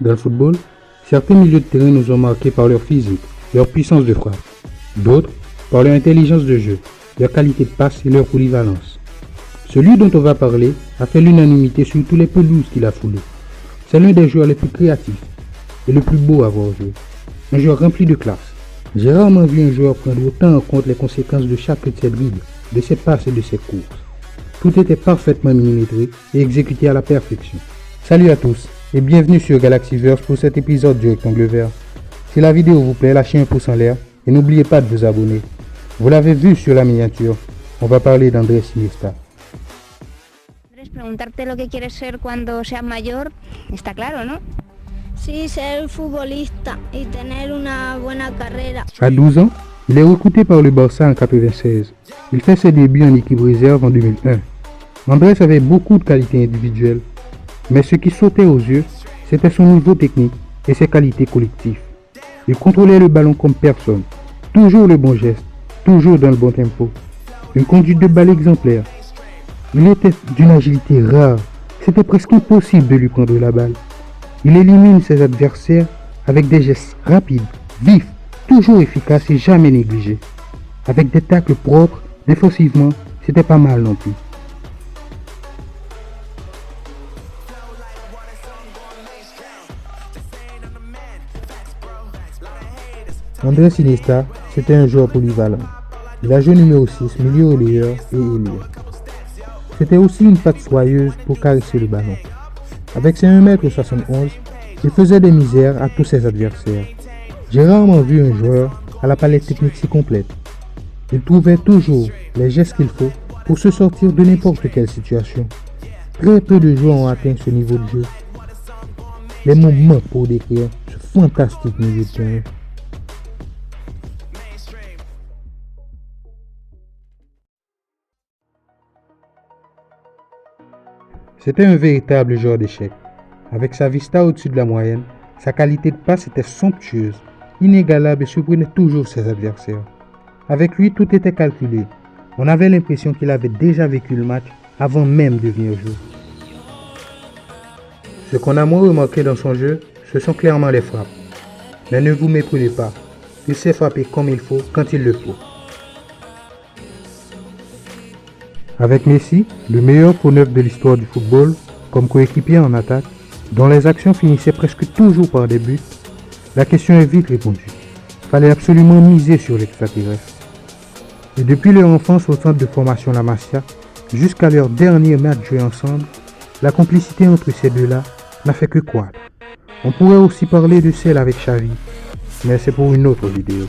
Dans le football, certains milieux de terrain nous ont marqués par leur physique, leur puissance de frappe. D'autres, par leur intelligence de jeu, leur qualité de passe et leur polyvalence. Celui dont on va parler a fait l'unanimité sur tous les pelouses qu'il a foulées. C'est l'un des joueurs les plus créatifs et le plus beau à avoir joué. Un joueur rempli de classe. J'ai rarement vu un joueur prendre autant en compte les conséquences de chaque de ses dribbles, de ses passes et de ses courses. Tout était parfaitement millimétré et exécuté à la perfection. Salut à tous et bienvenue sur Galaxyverse pour cet épisode du Rectangle Vert. Si la vidéo vous plaît, lâchez un pouce en l'air et n'oubliez pas de vous abonner. Vous l'avez vu sur la miniature, on va parler d'Andrés Iniesta. Preguntarte lo que quieres ser cuando seas mayor, está claro, ¿no? Sí, ser futbolista y tener una buena carrera. À 12 ans, il est recruté par le Barça en 1996. Il fait ses débuts en équipe réserve en 2001. Andrés avait beaucoup de qualités individuelles, mais ce qui sautait aux yeux, c'était son niveau technique et ses qualités collectives. Il contrôlait le ballon comme personne, toujours le bon geste, toujours dans le bon tempo. Une conduite de balle exemplaire. Il était d'une agilité rare, c'était presque impossible de lui prendre la balle. Il élimine ses adversaires avec des gestes rapides, vifs, toujours efficaces et jamais négligés. Avec des tacles propres, défensivement, c'était pas mal non plus. Andrés Iniesta, c'était un joueur polyvalent. Il a joué numéro 6, milieu relayeur et ailier. C'était aussi une patte soyeuse pour caresser le ballon. Avec ses 1m71, il faisait des misères à tous ses adversaires. J'ai rarement vu un joueur à la palette technique si complète. Il trouvait toujours les gestes qu'il faut pour se sortir de n'importe quelle situation. Très peu de joueurs ont atteint ce niveau de jeu. Les mots manquent pour décrire ce fantastique milieu de terrain. C'était un véritable joueur d'échecs. Avec sa vista au-dessus de la moyenne, sa qualité de passe était somptueuse, inégalable et surprenait toujours ses adversaires. Avec lui, tout était calculé. On avait l'impression qu'il avait déjà vécu le match avant même de venir jouer. Ce qu'on a moins remarqué dans son jeu, ce sont clairement les frappes. Mais ne vous méprenez pas, il sait frapper comme il faut quand il le faut. Avec Messi, le meilleur faux neuf de l'histoire du football, comme coéquipier en attaque, dont les actions finissaient presque toujours par des buts, la question est vite répondue. Fallait absolument miser sur l'extraterrestre. Et depuis leur enfance au centre de formation La Masia, jusqu'à leur dernier match joué ensemble, la complicité entre ces deux-là n'a fait que croître. On pourrait aussi parler de celle avec Xavi, mais c'est pour une autre vidéo.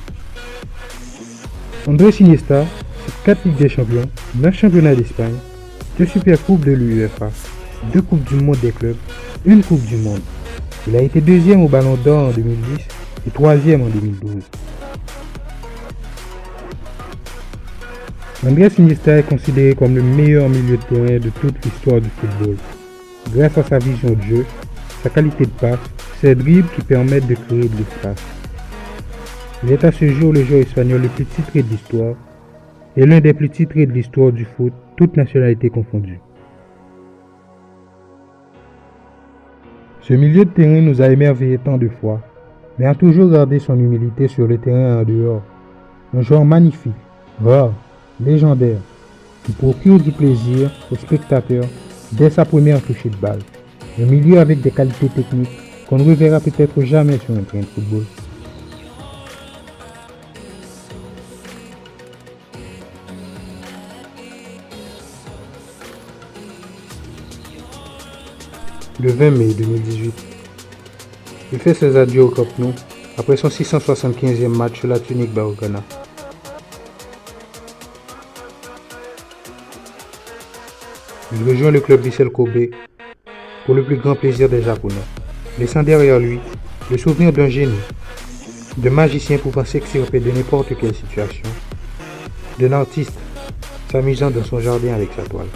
Andrés Iniesta, c'est 4 Ligues des Champions, 9 championnats d'Espagne, 2 Supercoupes de l'UEFA, 2 Coupes du Monde des clubs, 1 Coupe du Monde. Il a été 2e au Ballon d'Or en 2010 et 3e en 2012. Andrés Iniesta est considéré comme le meilleur milieu de terrain de toute l'histoire du football, grâce à sa vision de jeu, sa qualité de passe, ses dribbles qui permettent de créer de l'espace. Il est à ce jour le joueur espagnol le plus titré de l'histoire et l'un des plus titrés de l'histoire du foot, toutes nationalités confondues. Ce milieu de terrain nous a émerveillés tant de fois, mais a toujours gardé son humilité sur le terrain et en dehors. Un joueur magnifique, rare, légendaire, qui procure du plaisir aux spectateurs dès sa première touchée de balle. Un milieu avec des qualités techniques qu'on ne reverra peut-être jamais sur un terrain de football. Le 20 mai 2018, il fait ses adieux au Camp Nou après son 675e match sur la tunique Blaugrana. Il rejoint le club Vissel Kobe pour le plus grand plaisir des Japonais, laissant derrière lui le souvenir d'un génie, d'un magicien pouvant s'extirper de n'importe quelle situation, d'un artiste s'amusant dans son jardin avec sa toile.